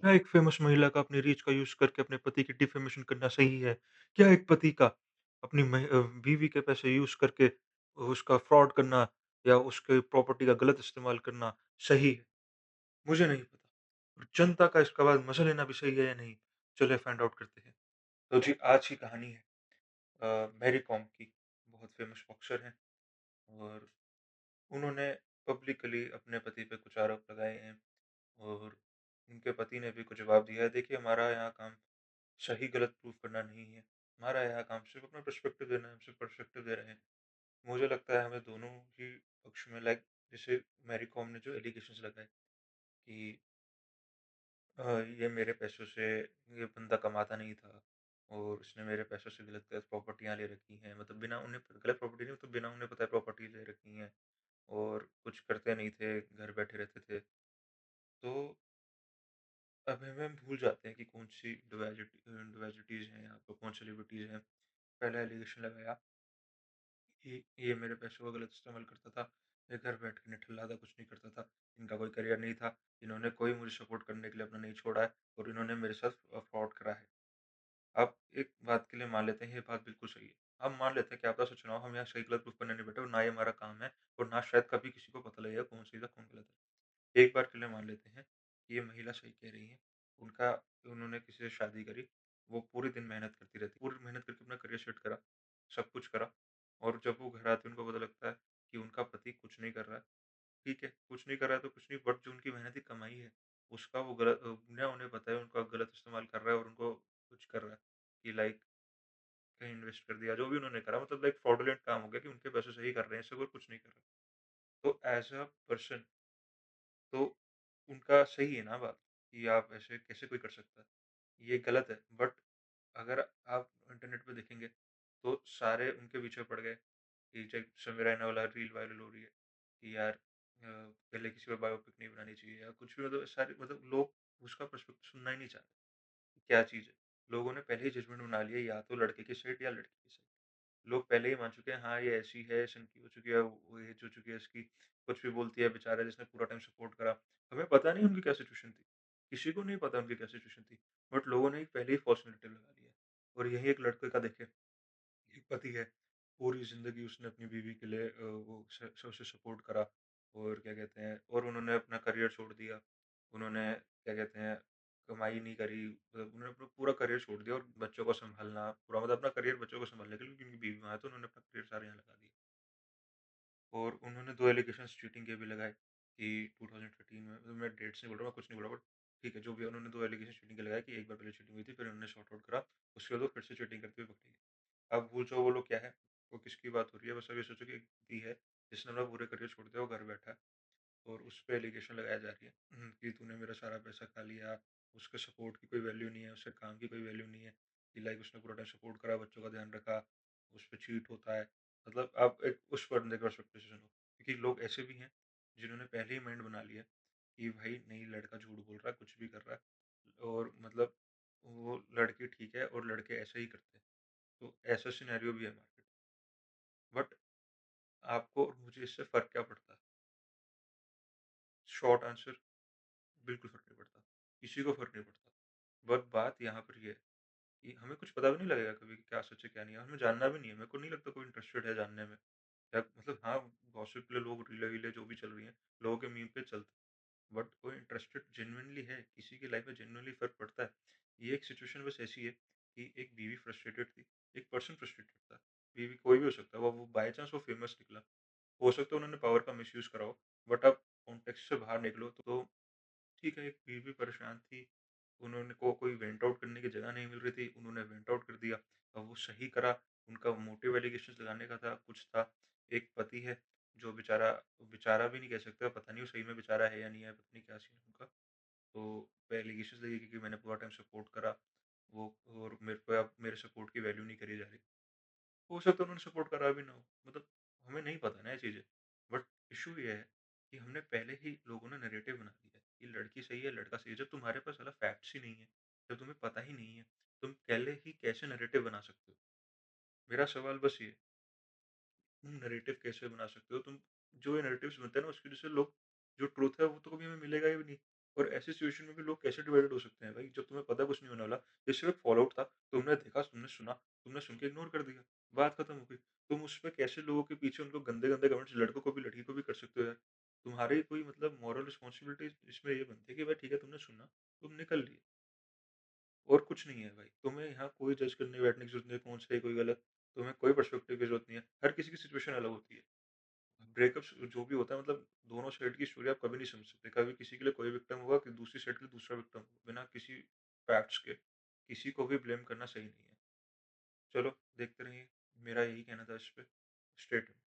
क्या एक फ़ेमस महिला का अपनी रीच का यूज़ करके अपने पति की डिफ़ेमेशन करना सही है? क्या एक पति का अपनी बीवी के पैसे यूज़ करके उसका फ्रॉड करना या उसके प्रॉपर्टी का गलत इस्तेमाल करना सही है? मुझे नहीं पता। और जनता का इसके बाद मज़ा लेना भी सही है या नहीं? चलिए फाइंड आउट करते हैं। तो जी आज की कहानी है मैरी कॉम की, बहुत फ़ेमस बॉक्सर हैं और उन्होंने पब्लिकली अपने पति पे कुछ आरोप लगाए हैं और उनके पति ने भी कुछ जवाब दिया है। देखिए हमारा यहाँ काम सही गलत प्रूफ करना नहीं है। हमारा यहाँ काम सिर्फ़ अपना पर्सपेक्टिव देना है, हम सिर्फ़ पर्सपेक्टिव दे रहे हैं। मुझे लगता है हमें दोनों ही पक्ष में लाइक जैसे मैरी कॉम ने जो एलिगेशंस लगाए कि ये मेरे पैसों से ये बंदा कमाता नहीं था और उसने मेरे पैसों से गलत-गलत प्रॉपर्टियाँ ले रखी हैं। मतलब बिना उन्हें गलत प्रॉपर्टी नहीं मतलब बिना उन्हें पता है प्रॉपर्टी ले रखी हैं और कुछ करते नहीं थे, घर बैठे रहते थे। तो अब हमें भूल जाते हैं कि कौन-सी डिवाइसिटीज़ हैं यहाँ पे, कौन सेलिब्रिटीज़ हैं। पहला एलिगेशन लगाया कि ये मेरे पैसों का गलत इस्तेमाल करता था, ये घर बैठ के निठल्ला था, कुछ नहीं करता था, इनका कोई करियर नहीं था, इन्होंने कोई मुझे सपोर्ट करने के लिए अपना नहीं छोड़ा है और इन्होंने मेरे साथ फ्रॉड करा है। अब एक बात के लिए मान लेते हैं ये बात बिल्कुल सही है। हम मान लेते हैं क्या पता सच ना हो, हम यहाँ सही गलत प्रूफ करने नहीं बैठे और ना ही हमारा काम है और ना शायद कभी किसी को पता लगेगा कौन सही था, कौन गलत है। एक बार के लिए मान लेते हैं कि ये महिला सही कह रही है, उनका उन्होंने किसी से शादी करी, वो पूरे दिन मेहनत करती रहती, पूरी मेहनत करके अपना करियर सेट करा, सब कुछ करा और जब वो घर आते हैं उनको पता लगता है कि उनका पति कुछ नहीं कर रहा है, ठीक है, कुछ नहीं कर रहा है तो कुछ नहीं बट जो उनकी मेहनत की कमाई है, उसका वो गलत बिना उन्हें पता है उनका गलत इस्तेमाल कर रहा है और उनको कुछ कर रहा है कि लाइक कहीं इन्वेस्ट कर दिया, जो भी उन्होंने करा मतलब लाइक फ्रॉडुलेंट काम हो गया कि उनके पैसे से ही कर रहे हैं, इससे कोई कुछ नहीं कर रहा। तो एज़ अ पर्सन तो उनका सही है ना बात कि आप ऐसे कैसे कोई कर सकता है? ये गलत है बट अगर आप इंटरनेट पे देखेंगे तो सारे उनके पीछे पड़ गए कि चाहे समीर रैना वाला रील वायरल हो रही है कि यार पहले किसी पर बायोपिक नहीं बनानी चाहिए या कुछ भी मतलब सारे मतलब लोग उसका पर्सपेक्टिव सुनना ही नहीं चाहते। क्या चीज़ है? लोगों ने पहले ही जजमेंट बना लिया या तो लड़के की साइड या लड़की की साइड। लोग पहले ही मान चुके हैं हाँ, ये ऐसी है, सनकी हो चुकी है, वो एज हो चुकी है इसकी, कुछ भी बोलती है बेचारा जिसने पूरा टाइम सपोर्ट करा। हमें पता नहीं उनकी क्या सिचुएशन थी। किसी को नहीं पता उनकी क्या सिचुएशन थी। बट लोगों ने एक पहले ही फ़ॉल्स नैरेटिव लगा लिया है। और यही एक लड़के का देखें एक पति है, पूरी ज़िंदगी उसने अपनी बीवी के लिए वो उसे सपोर्ट करा और क्या कहते हैं और उन्होंने अपना करियर छोड़ दिया। उन्होंने क्या कहते हैं, कमाई नहीं करी मतलब उन्होंने अपना पूरा करियर छोड़ दिया और बच्चों को सँभालना पूरा मतलब अपना करियर बच्चों को सँभालने के लिए क्योंकि उनकी बीवी वहाँ है तो उन्होंने अपना करियर सारा यहाँ लगा दिया। और उन्होंने 2 एलिगेशंस चीटिंग के भी लगाए कि 2013 में मतलब मैं डेट्स नहीं बोल रहा, मैं कुछ नहीं बोल रहा बट ठीक है, जो भी है उन्होंने 2 एलिगेशन चीटिंग के लगाए कि एक बार पहले चीटिंग हुई थी, फिर उन्होंने सॉर्ट आउट करा, उसके बाद वो फिर से चीटिंग करते हुए पकड़ी गई। अब वो लोग क्या है, वो किसकी बात हो रही है, बस अब ये सोचो कि एक व्यक्ति है, जिसने अपना पूरे करियर छोड़ दिया, वो घर बैठा है और उस पे एलिगेशन लगाया जा रही है कि तूने मेरा सारा पैसा खा लिया, उसके सपोर्ट की कोई वैल्यू नहीं है, उसके काम की कोई वैल्यू नहीं है, कि लाइक उसने पूरा टाइम सपोर्ट करा, बच्चों का ध्यान रखा, उस पे चीट होता है। मतलब आप एक उस बंदे का पर्सपेक्टिव से सुनो, क्योंकि लोग ऐसे भी हैं, जिन्होंने पहले ही माइंड बना लिया कि भाई नहीं लड़का झूठ बोल रहा है, कुछ भी कर रहा है और मतलब वो लड़की ठीक है और लड़के ऐसे ही करते हैं। तो ऐसा सिनेरियो भी है मार्केट में। बट आपको और मुझे इससे फ़र्क क्या पड़ता है? शॉर्ट आंसर बिल्कुल फ़र्क नहीं पड़ता। किसी को फ़र्क नहीं पड़ता। बट बात यहाँ पर ये है कि हमें कुछ पता भी नहीं लगेगा कभी कि क्या सच है, क्या नहीं है। हमें जानना भी नहीं है। मेरे को नहीं लगता कोई इंटरेस्टेड है जानने में। या मतलब हाँ, गॉसिप के लिए लोग रीलें-वीलें जो भी चल रही हैं, लोगों के मीम पे चलता है। बट कोई इंटरेस्टेड जेनुइनली है, किसी की लाइफ़ में जेनुइनली फ़र्क पड़ता है। ये एक सिचुएशन बस ऐसी है कि एक बीवी फ्रस्ट्रेटेड थी, एक पर्सन फ्रस्ट्रेटेड था। बीवी कोई भी हो सकता है, वो बाय चांस वो फ़ेमस निकला। हो सकता है उन्होंने पावर का मिसयूज़ करा हो। बट आप कॉन्टेक्स्ट से बाहर निकलो तो ठीक है, एक बीवी भी परेशान थी, उन्होंने को कोई वेंट आउट करने की जगह नहीं मिल रही थी, उन्होंने वेंट आउट कर दिया। अब वो सही करा, उनका मोटिव एलिगेशंस लगाने का था, कुछ था। एक पति है, जो बेचारा बेचारा भी नहीं कह सकते, पता नहीं वो सही में बेचारा है या नहीं है, पता नहीं क्या सीन है उनका। तो पे एलिगेशंस लगे कि मैंने पूरा टाइम सपोर्ट करा, वो और मेरे को अब मेरे सपोर्ट की वैल्यू नहीं करी जा रही। हो सकता है उन्होंने सपोर्ट करा भी ना हो, मतलब हमें नहीं पता ना ये चीज़ें। बट इश्यू ये है कि हमने पहले ही लोगों ने नैरेटिव बना दिया है कि लड़की सही है, लड़का सही है। जब तुम्हारे पास साला फैक्ट्स ही नहीं है, जब तुम्हें पता ही नहीं है, तुम पहले ही कैसे नैरेटिव बना सकते हो? मेरा सवाल बस ये है, तुम नैरेटिव कैसे बना सकते हो? तुम जो ये नैरेटिव्स बनते हैं ना उसकी वजह से लोग जो ट्रुथ है वो तो कभी हमें मिलेगा ही नहीं। और ऐसी सिचुएशन में भी लोग कैसे डिवाइडेड हो सकते हैं भाई? जब तुम्हें पता है कुछ नहीं होने वाला, ये सिर्फ एक फॉल आउट था, तुमने देखा, तुमने सुना, तुमने सुन के इग्नोर कर दिया, बात खत्म हो गई। तुम उसपे कैसे लोगों के पीछे उनको गंदे-गंदे कमेंट्स लड़कों को भी, लड़की को भी कर सकते हो यार? तुम्हारी कोई मतलब मॉरल रिस्पॉन्सिबिलिटी इसमें ये बनती है कि भाई ठीक है तुमने सुना, तुम निकल लिए और कुछ नहीं है भाई। तुम्हें यहाँ कोई जज करने बैठने की ज़रूरत नहीं है, कौन सही कोई गलत, तुम्हें कोई पर्सपेक्टिव की ज़रूरत नहीं है। हर किसी की सिचुएशन अलग होती है। ब्रेकअप्स जो भी होता है मतलब दोनों साइड की स्टोरी आप कभी नहीं समझ सकते। कभी किसी के लिए कोई विक्टिम होगा कि दूसरी साइड के लिए दूसरा विक्टिम होगा, बिना किसी फैक्ट्स के। किसी को भी ब्लेम करना सही नहीं है। चलो देखते रहिए, मेरा यही कहना था इस पे। Stay tuned.